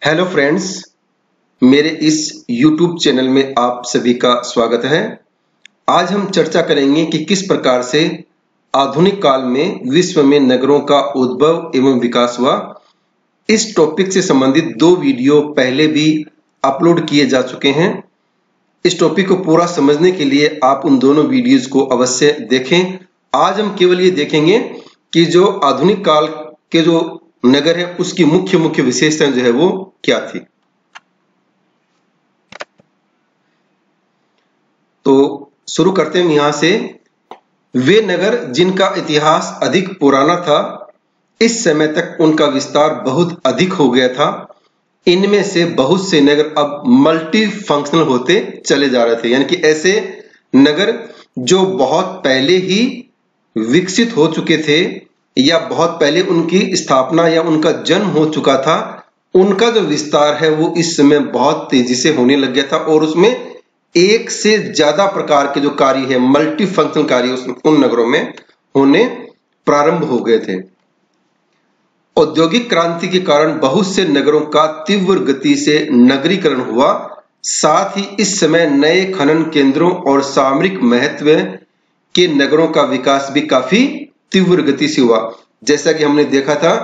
Hello friends, मेरे इस YouTube channel में आप सभी का स्वागत है। आज हम चर्चा करेंगे कि किस प्रकार से आधुनिक काल में विश्व में नगरों का उद्भव एवं विकास हुआ। इस टॉपिक से संबंधित 2 वीडियो पहले भी अपलोड किए जा चुके हैं। इस टॉपिक को पूरा समझने के लिए आप उन दोनों वीडियोज को अवश्य देखें। आज हम केवल ये देखेंगे कि जो आधुनिक काल के जो नगर है उसकी मुख्य विशेषताएं जो है वो क्या थी। तो शुरू करते हैं यहां से। वे नगर जिनका इतिहास अधिक पुराना था, इस समय तक उनका विस्तार बहुत अधिक हो गया था। इनमें से बहुत से नगर अब मल्टी फंक्शनल होते चले जा रहे थे, यानी कि ऐसे नगर जो बहुत पहले ही विकसित हो चुके थे या बहुत पहले उनकी स्थापना या उनका जन्म हो चुका था, उनका जो विस्तार है वो इस समय बहुत तेजी से होने लग गया था और उसमें एक से ज्यादा प्रकार के जो कार्य है, मल्टी फंक्शनल कार्य उन नगरों में होने प्रारंभ हो गए थे। औद्योगिक क्रांति के कारण बहुत से नगरों का तीव्र गति से नगरीकरण हुआ। साथ ही इस समय नए खनन केंद्रों और सामरिक महत्व के नगरों का विकास भी काफी तीव्र गति से हुआ। जैसा कि हमने देखा था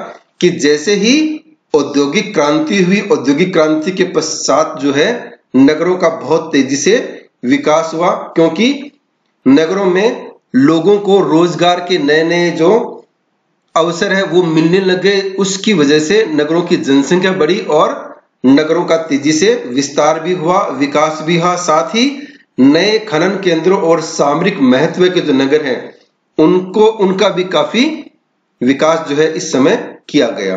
कि जैसे ही औद्योगिक क्रांति हुई, औद्योगिक क्रांति के पश्चात जो है नगरों का बहुत तेजी से विकास हुआ, क्योंकि नगरों में लोगों को रोजगार के नए नए जो अवसर है वो मिलने लगे। उसकी वजह से नगरों की जनसंख्या बढ़ी और नगरों का तेजी से विस्तार भी हुआ, विकास भी हुआ। साथ ही नए खनन केंद्रों और सामरिक महत्व के जो नगर हैं उनका भी काफी विकास जो है इस समय किया गया।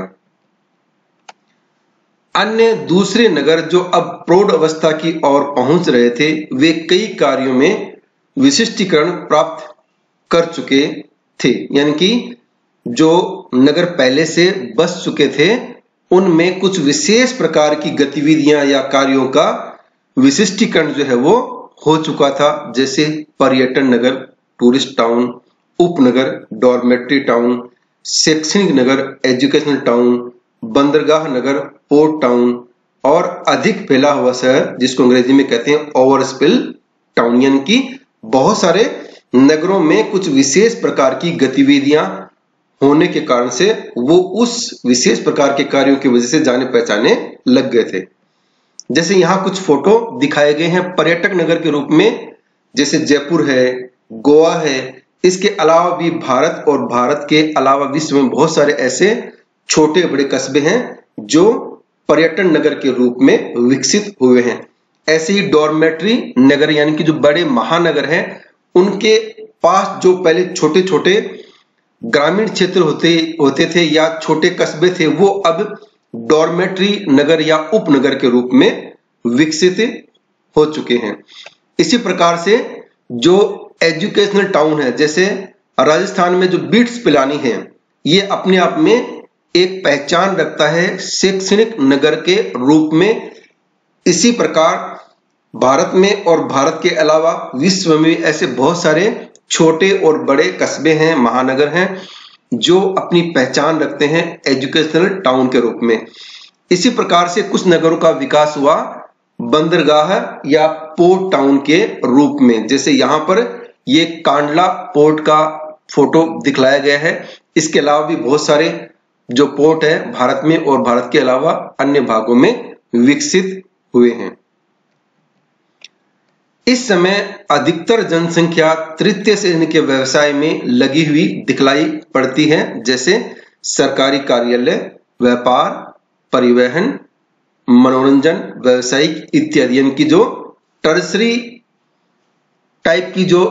अन्य दूसरे नगर जो अब प्रौढ़ अवस्था की ओर पहुंच रहे थे, वे कई कार्यों में विशिष्टीकरण प्राप्त कर चुके थे, यानी कि जो नगर पहले से बस चुके थे उनमें कुछ विशेष प्रकार की गतिविधियां या कार्यों का विशिष्टीकरण जो है वो हो चुका था। जैसे पर्यटन नगर, टूरिस्ट टाउन, उपनगर, डॉर्मेट्री टाउन, शैक्षणिक नगर, एजुकेशनल टाउन, बंदरगाह नगर, पोर्ट टाउन और अधिक फैला हुआ शहर जिसको अंग्रेजी में कहते हैं ओवरस्पिल टाउन। यानी कि बहुत सारे नगरों में कुछ विशेष प्रकार की गतिविधियां होने के कारण से वो उस विशेष प्रकार के कार्यों की वजह से जाने पहचाने लग गए थे। जैसे यहाँ कुछ फोटो दिखाए गए हैं पर्यटक नगर के रूप में, जैसे जयपुर है, गोवा है। इसके अलावा भी भारत और भारत के अलावा विश्व में बहुत सारे ऐसे छोटे बड़े कस्बे हैं जो पर्यटन नगर के रूप में विकसित हुए हैं। ऐसे ही डॉर्मेट्री नगर यानी कि जो बड़े महानगर हैं, उनके पास जो पहले छोटे छोटे ग्रामीण क्षेत्र होते थे या छोटे कस्बे थे, वो अब डॉर्मेट्री नगर या उपनगर के रूप में विकसित हो चुके हैं। इसी प्रकार से जो एजुकेशनल टाउन है, जैसे राजस्थान में जो बिट्स पिलानी है, ये अपने आप में एक पहचान रखता है शैक्षणिक नगर के रूप में। इसी प्रकार भारत में और भारत के अलावा विश्व में ऐसे बहुत सारे छोटे और बड़े कस्बे हैं, महानगर हैं जो अपनी पहचान रखते हैं एजुकेशनल टाउन के रूप में। इसी प्रकार से कुछ नगरों का विकास हुआ बंदरगाह या पोर्ट टाउन के रूप में। जैसे यहां पर ये कांडला पोर्ट का फोटो दिखलाया गया है। इसके अलावा भी बहुत सारे जो पोर्ट है भारत में और भारत के अलावा अन्य भागों में विकसित हुए हैं। इस समय अधिकतर जनसंख्या तृतीय श्रेणी के व्यवसाय में लगी हुई दिखलाई पड़ती है, जैसे सरकारी कार्यालय, व्यापार, परिवहन, मनोरंजन, व्यवसायिक इत्यादि। यानी कि जो टर्सरी टाइप की जो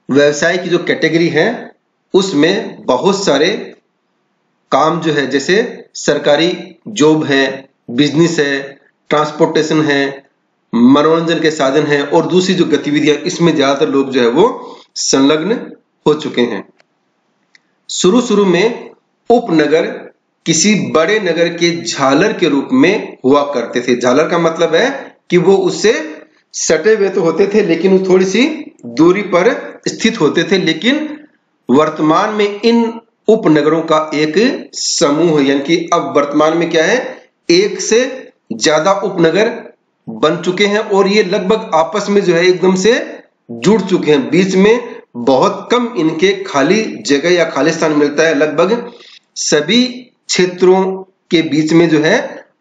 व्यवसाय की जो कैटेगरी है उसमें बहुत सारे काम जो है, जैसे सरकारी जॉब है, बिजनेस है, ट्रांसपोर्टेशन है, मनोरंजन के साधन है और दूसरी जो गतिविधियां, इसमें ज्यादातर लोग जो है वो संलग्न हो चुके हैं। शुरू में उपनगर किसी बड़े नगर के झालर के रूप में हुआ करते थे। झालर का मतलब है कि वो उससे सटे हुए तो होते थे लेकिन वो थोड़ी सी दूरी पर स्थित होते थे। लेकिन वर्तमान में इन उपनगरों का एक समूह, यानी कि अब वर्तमान में क्या है, एक से ज्यादा उपनगर बन चुके हैं और ये लगभग आपस में जो है एकदम से जुड़ चुके हैं। बीच में बहुत कम इनके खाली जगह या खाली स्थान मिलता है। लगभग सभी क्षेत्रों के बीच में जो है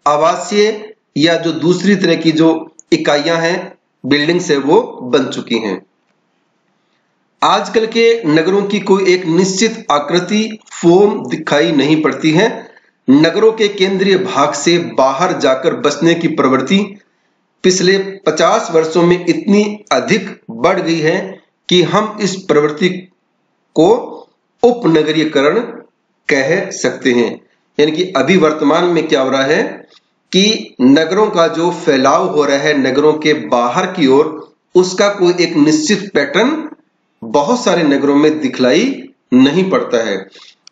आवासीय या जो दूसरी तरह की जो इकाइयां हैं, बिल्डिंग्स है, वो बन चुकी हैं। आजकल के नगरों की कोई एक निश्चित आकृति फॉर्म दिखाई नहीं पड़ती है। नगरों के केंद्रीय भाग से बाहर जाकर बसने की प्रवृत्ति पिछले 50 वर्षों में इतनी अधिक बढ़ गई है कि हम इस प्रवृत्ति को उपनगरीकरण कह सकते हैं। यानी कि अभी वर्तमान में क्या हो रहा है कि नगरों का जो फैलाव हो रहा है नगरों के बाहर की ओर, उसका कोई एक निश्चित पैटर्न बहुत सारे नगरों में दिखलाई नहीं पड़ता है।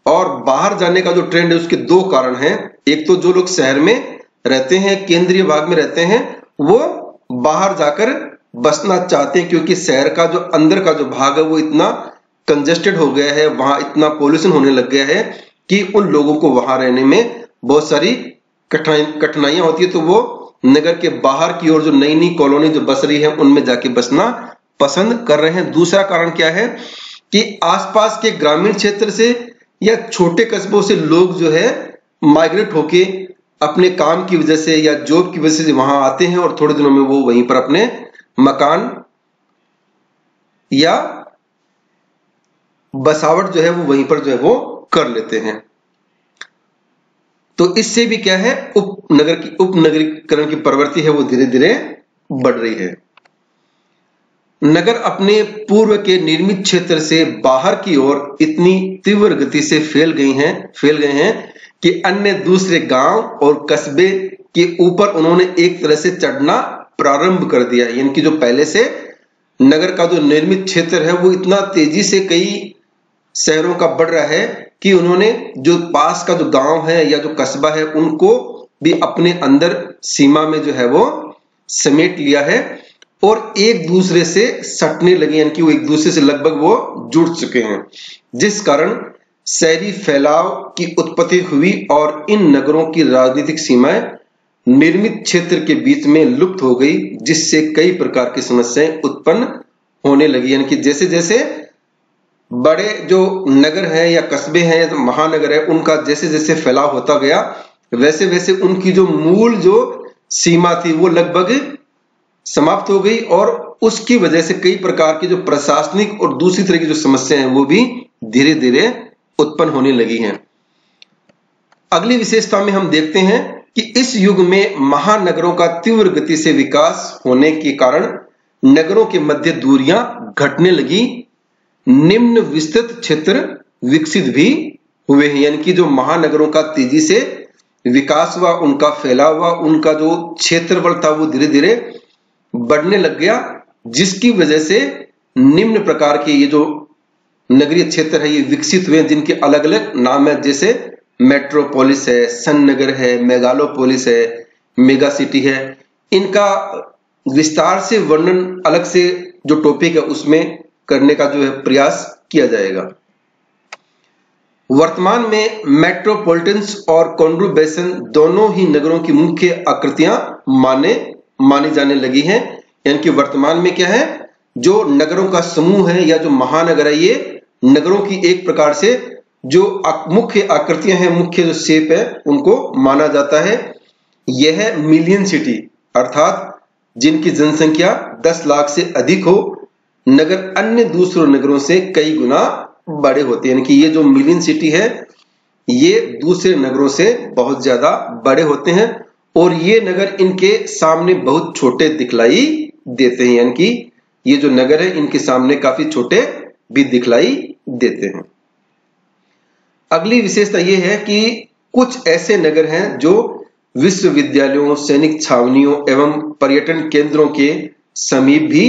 और बाहर जाने का जो ट्रेंड है उसके दो कारण हैं। एक तो जो लोग शहर में रहते हैं, केंद्रीय भाग में रहते हैं, वो बाहर जाकर बसना चाहते हैं क्योंकि शहर का जो अंदर का जो भाग है वो इतना कंजेस्टेड हो गया है, वहां इतना पोल्यूशन होने लग गया है कि उन लोगों को वहां रहने में बहुत सारी कठिनाइयां होती है। तो वो नगर के बाहर की ओर जो नई नई कॉलोनी जो बस रही है उनमें जाके बसना पसंद कर रहे हैं। दूसरा कारण क्या है कि आसपास के ग्रामीण क्षेत्र से या छोटे कस्बों से लोग जो है माइग्रेट होके अपने काम की वजह से या जॉब की वजह से वहां आते हैं और थोड़े दिनों में वो वहीं पर अपने मकान या बसावट जो है वो वहीं पर जो है वो कर लेते हैं। तो इससे भी क्या है, उपनगरीकरण की प्रवृत्ति है वो धीरे धीरे बढ़ रही है। नगर अपने पूर्व के निर्मित क्षेत्र से बाहर की ओर इतनी तीव्र गति से फैल गए हैं कि अन्य दूसरे गांव और कस्बे के ऊपर उन्होंने एक तरह से चढ़ना प्रारंभ कर दिया। यानी कि जो पहले से नगर का जो निर्मित क्षेत्र है वो इतना तेजी से कई शहरों का बढ़ रहा है कि उन्होंने जो पास का जो गांव है या जो कस्बा है उनको भी अपने अंदर सीमा में जो है वो समेट लिया है और एक दूसरे से सटने लगे, यानी कि वो एक दूसरे से लगभग वो जुड़ चुके हैं, जिस कारण शहरी फैलाव की उत्पत्ति हुई और इन नगरों की राजनीतिक सीमाएं निर्मित क्षेत्र के बीच में लुप्त हो गई, जिससे कई प्रकार की समस्याएं उत्पन्न होने लगी। यानी कि जैसे जैसे बड़े जो नगर हैं या कस्बे हैं या महानगर है उनका जैसे जैसे फैलाव होता गया वैसे वैसे उनकी जो मूल जो सीमा थी वो लगभग समाप्त हो गई और उसकी वजह से कई प्रकार की जो प्रशासनिक और दूसरी तरह की जो समस्याएं हैं वो भी धीरे धीरे उत्पन्न होने लगी हैं। अगली विशेषता में हम देखते हैं कि इस युग में महानगरों का तीव्र गति से विकास होने के कारण नगरों के मध्य दूरियां घटने लगी, निम्न विस्तृत क्षेत्र विकसित भी हुए हैं। यानी कि जो महानगरों का तेजी से विकास हुआ, उनका फैलाव हुआ, उनका जो क्षेत्रफल था वो धीरे धीरे बढ़ने लग गया, जिसकी वजह से निम्न प्रकार के ये जो नगरीय क्षेत्र है ये विकसित हुए, जिनके अलग अलग नाम है, जैसे मेट्रोपोलिस है, सन नगर है, मेगालोपोलिस है, मेगा सिटी है। इनका विस्तार से वर्णन अलग से जो टॉपिक है उसमें करने का जो है प्रयास किया जाएगा। वर्तमान में मेट्रोपॉलिटन्स और कॉन्ग्रुबेशन दोनों ही नगरों की मुख्य आकृतियां मानी जाने लगी हैं। यानी कि वर्तमान में क्या है, जो नगरों का समूह है या जो महानगर है ये नगरों की एक प्रकार से जो मुख्य आकृतियां हैं, मुख्य जो शेप है उनको माना जाता है। यह मिलियन सिटी अर्थात जिनकी जनसंख्या 10 लाख से अधिक हो, नगर अन्य दूसरों नगरों से कई गुना बड़े होते हैं। यानी कि ये जो मिलियन सिटी है ये दूसरे नगरों से बहुत ज्यादा बड़े होते हैं और ये नगर इनके सामने बहुत छोटे दिखलाई देते हैं। यानी कि ये जो नगर है इनके सामने काफी छोटे भी दिखलाई देते हैं। अगली विशेषता यह है कि कुछ ऐसे नगर हैं जो विश्वविद्यालयों, सैनिक छावनियों एवं पर्यटन केंद्रों के समीप भी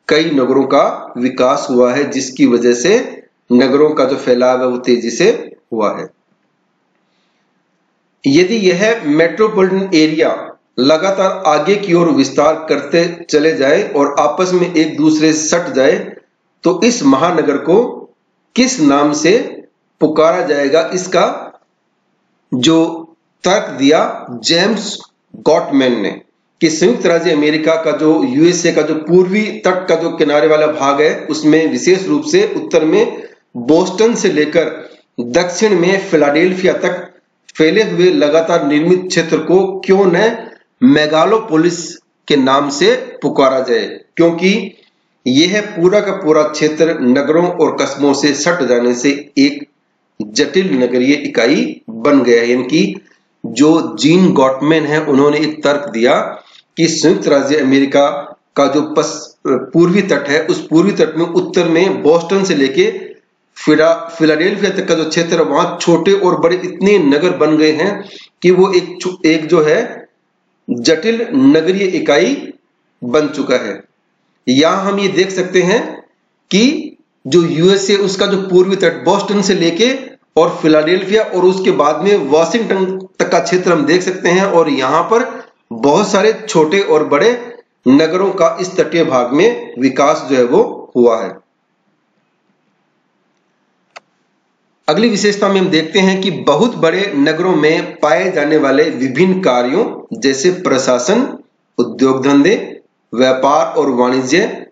कई नगरों का विकास हुआ है, जिसकी वजह से नगरों का जो फैलाव है वो तेजी से हुआ है। यदि यह मेट्रोपॉलिटन एरिया लगातार आगे की ओर विस्तार करते चले जाए और आपस में एक दूसरे से सट जाए तो इस महानगर को किस नाम से पुकारा जाएगा, इसका जो तर्क दिया जेम्स गॉटमैन ने कि संयुक्त राज्य अमेरिका का जो यूएसए का जो पूर्वी तट का जो किनारे वाला भाग है, उसमें विशेष रूप से उत्तर में बोस्टन से लेकर दक्षिण में फिलाडेल्फिया तक फैले हुए लगातार निर्मित क्षेत्र को क्यों न मेगालोपोलिस के नाम से पुकारा जाए, क्योंकि यह पूरा का पूरा क्षेत्र नगरों और कस्बों से सट जाने से एक जटिल नगरीय इकाई बन गया है। यानी कि जो जीन गॉटमैन है, उन्होंने एक तर्क दिया कि संयुक्त राज्य अमेरिका का जो पूर्वी तट है, उस पूर्वी तट में उत्तर में बोस्टन से लेके फिलाडेल्फिया तक का जो क्षेत्र, वहां छोटे और बड़े इतने नगर बन गए हैं कि वो एक जो है जटिल नगरीय इकाई बन चुका है। यहां हम ये देख सकते हैं कि जो यूएसए, उसका जो पूर्वी तट बोस्टन से लेके और फिलाडेल्फिया और उसके बाद में वॉशिंगटन तक का क्षेत्र हम देख सकते हैं, और यहां पर बहुत सारे छोटे और बड़े नगरों का इस तटीय भाग में विकास जो है वो हुआ है। अगली विशेषता में हम देखते हैं कि बहुत बड़े नगरों में पाए जाने वाले विभिन्न कार्यों जैसे प्रशासन, उद्योग धंधे, व्यापार और वाणिज्य,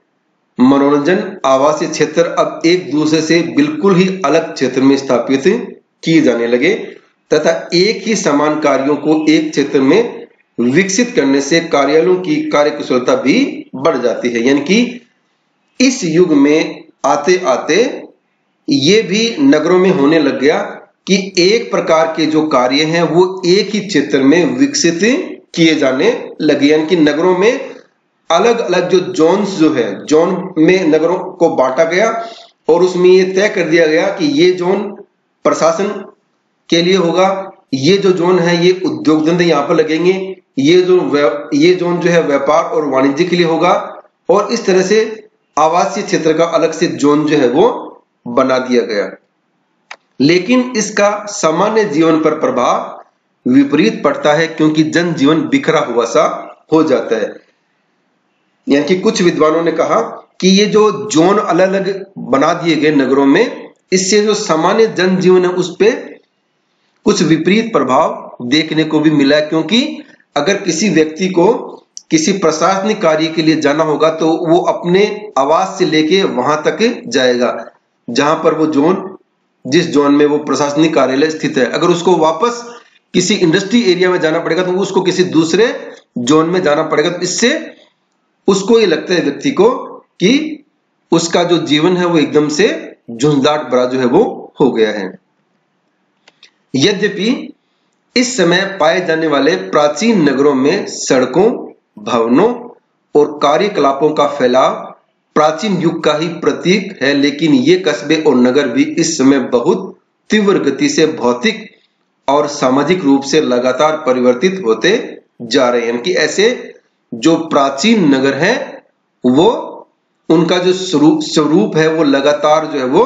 मनोरंजन, आवासीय क्षेत्र अब एक दूसरे से बिल्कुल ही अलग क्षेत्र में स्थापित किए जाने लगे, तथा एक ही समान कार्यों को एक क्षेत्र में विकसित करने से कार्यालयों की कार्यकुशलता भी बढ़ जाती है। यानी कि इस युग में आते आते ये भी नगरों में होने लग गया कि एक प्रकार के जो कार्य हैं वो एक ही क्षेत्र में विकसित किए जाने लगे। यानी कि नगरों में अलग अलग जो जोन्स जो है, जोन में नगरों को बांटा गया और उसमें ये तय कर दिया गया कि ये जोन प्रशासन के लिए होगा, ये जो जोन है ये उद्योग धंधे यहाँ पर लगेंगे, ये जोन जो है व्यापार और वाणिज्य के लिए होगा, और इस तरह से आवासीय क्षेत्र का अलग से जोन जो है वो बना दिया गया। लेकिन इसका सामान्य जीवन पर प्रभाव विपरीत पड़ता है, क्योंकि जनजीवन बिखरा हुआ सा हो जाता है। यानी कि कुछ विद्वानों ने कहा कि ये जो जोन अलग अलग बना दिए गए नगरों में, इससे जो सामान्य जनजीवन है उस पे कुछ विपरीत प्रभाव देखने को भी मिला, क्योंकि अगर किसी व्यक्ति को किसी प्रशासनिक कार्य के लिए जाना होगा तो वो अपने आवास से लेके वहां तक जाएगा जहां पर वो जोन, जिस जोन में वो प्रशासनिक कार्यालय स्थित है। अगर उसको वापस किसी इंडस्ट्री एरिया में जाना पड़ेगा तो उसको किसी दूसरे जोन में जाना पड़ेगा। तो इससे उसको ये लगता है व्यक्ति को कि उसका जो जीवन है वो एकदम से झुंझलाहट भरा जो है वो हो गया है। यद्यपि इस समय पाए जाने वाले प्राचीन नगरों में सड़कों, भवनों और कार्यकलापों का फैलाव प्राचीन युग का ही प्रतीक है, लेकिन ये कस्बे और नगर भी इस समय बहुत तीव्र गति से भौतिक और सामाजिक रूप से लगातार परिवर्तित होते जा रहे हैं। कि ऐसे जो प्राचीन नगर हैं वो, उनका जो स्वरूप है वो लगातार जो है वो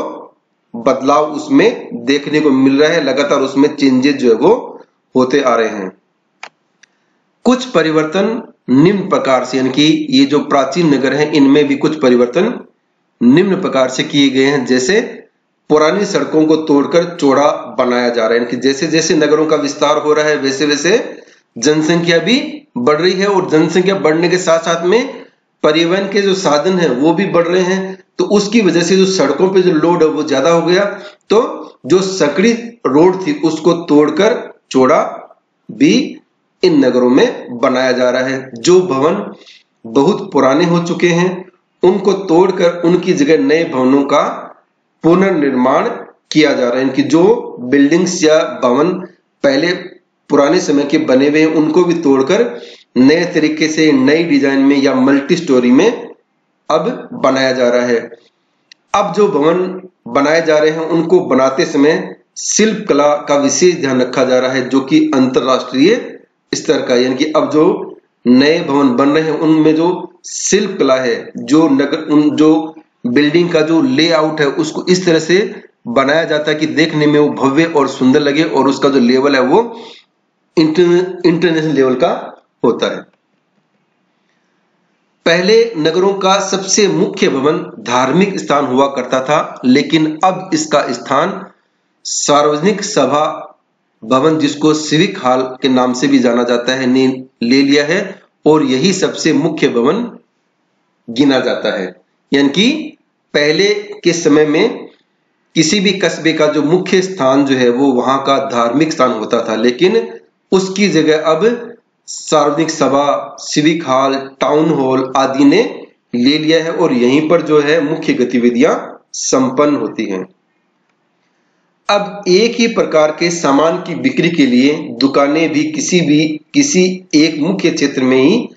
बदलाव उसमें देखने को मिल रहा है, लगातार उसमें चेंजेस जो है वो होते आ रहे हैं। कुछ परिवर्तन निम्न प्रकार से, यानी कि ये जो प्राचीन नगर हैं इनमें भी कुछ परिवर्तन निम्न प्रकार से किए गए हैं। जैसे पुरानी सड़कों को तोड़कर चौड़ा बनाया जा रहा है, यानी कि जैसे जैसे नगरों का विस्तार हो रहा है वैसे वैसे जनसंख्या भी बढ़ रही है, और जनसंख्या बढ़ने के साथ साथ में परिवहन के जो साधन है वो भी बढ़ रहे हैं। तो उसकी वजह से जो सड़कों पे जो लोड है वो ज्यादा हो गया, तो जो सकड़ी रोड थी उसको तोड़कर चौड़ा भी इन नगरों में बनाया जा रहा है। जो भवन बहुत पुराने हो चुके हैं उनको तोड़कर उनकी जगह नए भवनों का पुनर्निर्माण किया जा रहा है। इनकी जो बिल्डिंग्स या भवन पहले पुराने समय के बने हुए हैं उनको भी तोड़कर नए तरीके से नई डिजाइन में या मल्टी स्टोरी में अब बनाया जा रहा है। अब जो भवन बनाए जा रहे हैं उनको बनाते समय शिल्प कला का विशेष ध्यान रखा जा रहा है, जो कि अंतरराष्ट्रीय स्तर का। यानी कि अब जो नए भवन बन रहे हैं उनमें जो शिल्प कला है, जो बिल्डिंग का जो लेआउट है उसको इस तरह से बनाया जाता है कि देखने में वो भव्य और सुंदर लगे, और उसका जो लेवल है वो इंटरनेशनल लेवल का होता है। पहले नगरों का सबसे मुख्य भवन धार्मिक स्थान हुआ करता था, लेकिन अब इसका स्थान सार्वजनिक सभा भवन, जिसको सिविक हॉल के नाम से भी जाना जाता है, ने ले लिया है और यही सबसे मुख्य भवन गिना जाता है। यानी कि पहले के समय में किसी भी कस्बे का जो मुख्य स्थान जो है वो वहां का धार्मिक स्थान होता था, लेकिन उसकी जगह अब सार्वजनिक सभा, सिविक हॉल, टाउन हॉल आदि ने ले लिया है और यहीं पर जो है मुख्य गतिविधियां संपन्न होती हैं। अब एक ही प्रकार के सामान की बिक्री के लिए दुकानें भी किसी एक मुख्य क्षेत्र में ही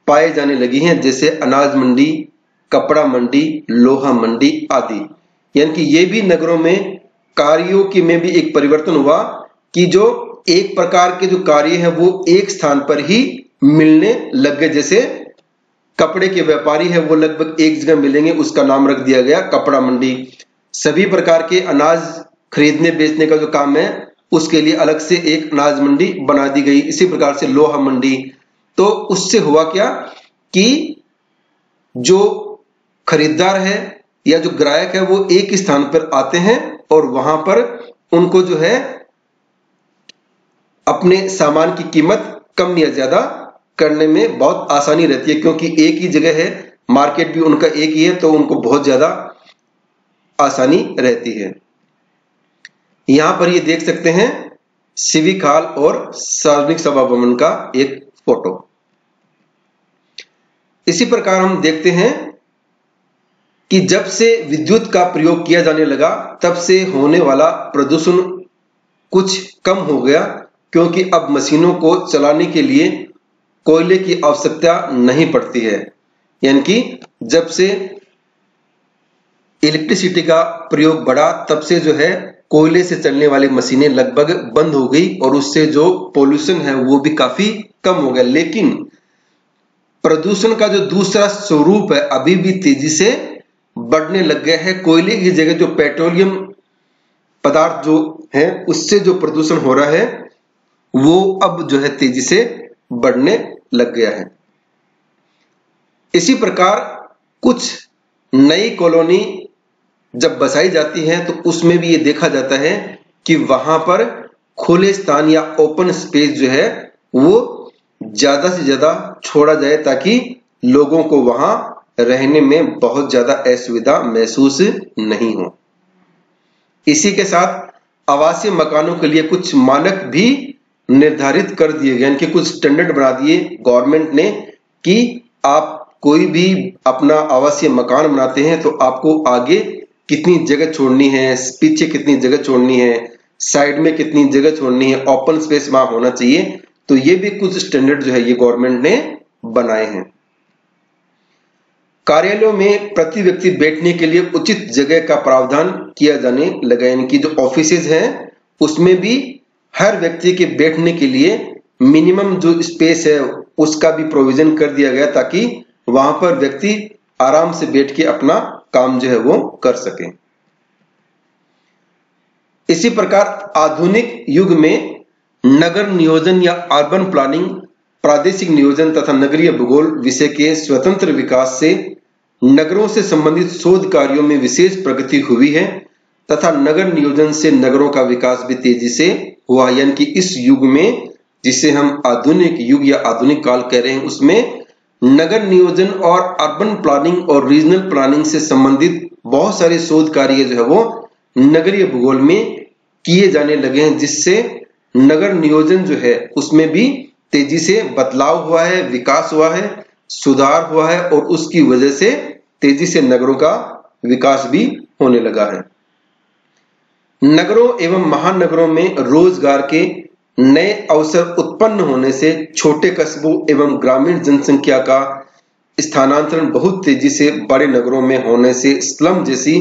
पाए जाने लगी हैं, जैसे अनाज मंडी, कपड़ा मंडी, लोहा मंडी आदि। यानी कि ये भी नगरों में कार्यों की में भी एक परिवर्तन हुआ कि जो एक प्रकार के जो कार्य है वो एक स्थान पर ही मिलने लग गए। जैसे कपड़े के व्यापारी है वो लगभग एक जगह मिलेंगे, उसका नाम रख दिया गया कपड़ा मंडी। सभी प्रकार के अनाज खरीदने बेचने का जो काम है उसके लिए अलग से एक अनाज मंडी बना दी गई। इसी प्रकार से लोहा मंडी। तो उससे हुआ क्या कि जो खरीदार है या जो ग्राहक है वो एक स्थान पर आते हैं और वहां पर उनको जो है अपने सामान की कीमत कम या ज्यादा करने में बहुत आसानी रहती है, क्योंकि एक ही जगह है, मार्केट भी उनका एक ही है, तो उनको बहुत ज्यादा आसानी रहती है। यहां पर ये देख सकते हैं सिविक हॉल और सार्वजनिक सभा भवन का एक फोटो। इसी प्रकार हम देखते हैं कि जब से विद्युत का प्रयोग किया जाने लगा तब से होने वाला प्रदूषण कुछ कम हो गया, क्योंकि अब मशीनों को चलाने के लिए कोयले की आवश्यकता नहीं पड़ती है। यानी कि जब से इलेक्ट्रिसिटी का प्रयोग बढ़ा तब से जो है कोयले से चलने वाली मशीनें लगभग बंद हो गई और उससे जो पोल्यूशन है वो भी काफी कम हो गया। लेकिन प्रदूषण का जो दूसरा स्वरूप है अभी भी तेजी से बढ़ने लग गया है। कोयले की जगह जो पेट्रोलियम पदार्थ जो है उससे जो प्रदूषण हो रहा है वो अब जो है तेजी से बढ़ने लग गया है। इसी प्रकार कुछ नई कॉलोनी जब बसाई जाती है तो उसमें भी ये देखा जाता है कि वहां पर खुले स्थान या ओपन स्पेस जो है वो ज्यादा से ज्यादा छोड़ा जाए, ताकि लोगों को वहां रहने में बहुत ज्यादा असुविधा महसूस नहीं हो। इसी के साथ आवासीय मकानों के लिए कुछ मानक भी निर्धारित कर दिए गए, यानी कुछ स्टैंडर्ड बना दिए गवर्नमेंट ने कि आप कोई भी अपना आवासीय मकान बनाते हैं तो आपको आगे कितनी जगह छोड़नी है, पीछे कितनी जगह छोड़नी है, साइड में कितनी जगह छोड़नी है, ओपन स्पेस वहां होना चाहिए। तो ये भी कुछ स्टैंडर्ड जो है ये गवर्नमेंट ने बनाए हैं। कार्यालयों में प्रति व्यक्ति बैठने के लिए उचित जगह का प्रावधान किया जाने लगा, यानी कि जो ऑफिसेज हैं उसमें भी हर व्यक्ति के बैठने के लिए मिनिमम जो स्पेस है उसका भी प्रोविजन कर दिया गया, ताकि वहां पर व्यक्ति आराम से बैठ के अपना काम जो है वो कर सके। इसी प्रकार आधुनिक युग में नगर नियोजन या अर्बन प्लानिंग, प्रादेशिक नियोजन तथा नगरीय भूगोल विषय के स्वतंत्र विकास से नगरों से संबंधित शोध कार्यों में विशेष प्रगति हुई है तथा नगर नियोजन से नगरों का विकास भी तेजी से हुआ। यानी कि इस युग में, जिसे हम आधुनिक युग या आधुनिक काल कह रहे हैं, उसमें नगर नियोजन और अर्बन प्लानिंग और रीजनल प्लानिंग से संबंधित बहुत सारे शोध कार्य जो है वो नगरीय भूगोल में किए जाने लगे हैं, जिससे नगर नियोजन जो है उसमें भी तेजी से बदलाव हुआ है, विकास हुआ है, सुधार हुआ है और उसकी वजह से तेजी से नगरों का विकास भी होने लगा है। नगरों एवं महानगरों में रोजगार के नए अवसर उत्पन्न होने से छोटे कस्बों एवं ग्रामीण जनसंख्या का स्थानांतरण बहुत तेजी से बड़े नगरों में होने से स्लम जैसी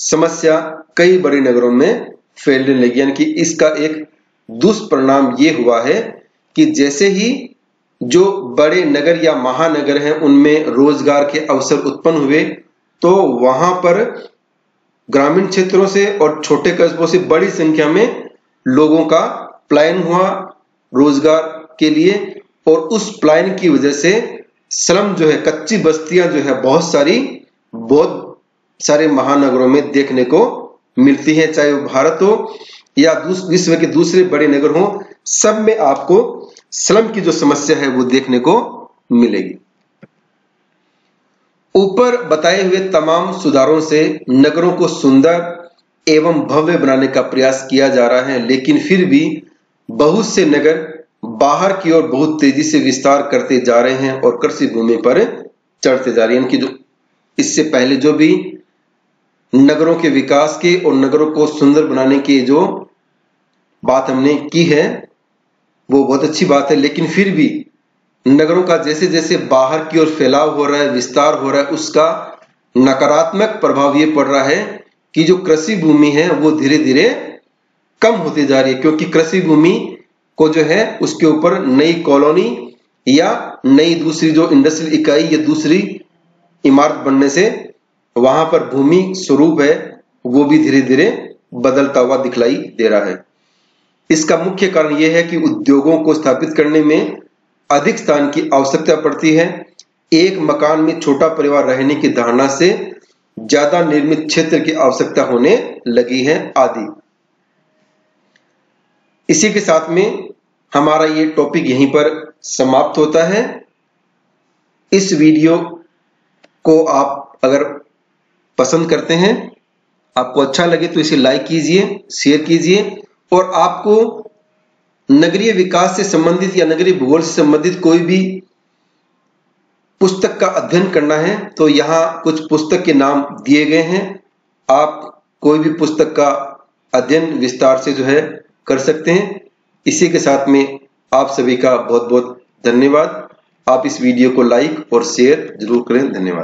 समस्या कई बड़े नगरों में फैलने लगी। यानी कि इसका एक दुष्परिणाम ये हुआ है कि जैसे ही जो बड़े नगर या महानगर हैं उनमें रोजगार के अवसर उत्पन्न हुए, तो वहां पर ग्रामीण क्षेत्रों से और छोटे कस्बों से बड़ी संख्या में लोगों का पलायन हुआ रोजगार के लिए, और उस पलायन की वजह से स्लम जो है, कच्ची बस्तियां जो है बहुत सारे महानगरों में देखने को मिलती हैं, चाहे वो भारत हो या विश्व के दूसरे बड़े नगर हों, सब में आपको स्लम की जो समस्या है वो देखने को मिलेगी। ऊपर बताए हुए तमाम सुधारों से नगरों को सुंदर एवं भव्य बनाने का प्रयास किया जा रहा है, लेकिन फिर भी बहुत से नगर बाहर की ओर बहुत तेजी से विस्तार करते जा रहे हैं और कृषि भूमि पर चढ़ते जा रहे हैं। कि जो इससे पहले जो भी नगरों के विकास के और नगरों को सुंदर बनाने की जो बात हमने की है वो बहुत अच्छी बात है, लेकिन फिर भी नगरों का जैसे जैसे बाहर की ओर फैलाव हो रहा है, विस्तार हो रहा है, उसका नकारात्मक प्रभाव ये पड़ रहा है कि जो कृषि भूमि है वो धीरे धीरे कम होती जा रही है, क्योंकि कृषि भूमि को जो है उसके ऊपर नई कॉलोनी या नई दूसरी जो इंडस्ट्रियल इकाई या दूसरी इमारत बनने से वहां पर भूमि स्वरूप है वो भी धीरे धीरे बदलता हुआ दिखलाई दे रहा है। इसका मुख्य कारण यह है कि उद्योगों को स्थापित करने में अधिक स्थान की आवश्यकता पड़ती है। एक मकान में छोटा परिवार रहने की धारणा से ज्यादा निर्मित क्षेत्र की आवश्यकता होने लगी है आदि। इसी के साथ में हमारा ये टॉपिक यहीं पर समाप्त होता है। इस वीडियो को आप अगर पसंद करते हैं, आपको अच्छा लगे तो इसे लाइक कीजिए, शेयर कीजिए, और आपको नगरीय विकास से संबंधित या नगरीय भूगोल से संबंधित कोई भी पुस्तक का अध्ययन करना है तो यहाँ कुछ पुस्तक के नाम दिए गए हैं। आप कोई भी पुस्तक का अध्ययन विस्तार से जो है कर सकते हैं। इसी के साथ में आप सभी का बहुत बहुत धन्यवाद। आप इस वीडियो को लाइक और शेयर जरूर करें। धन्यवाद।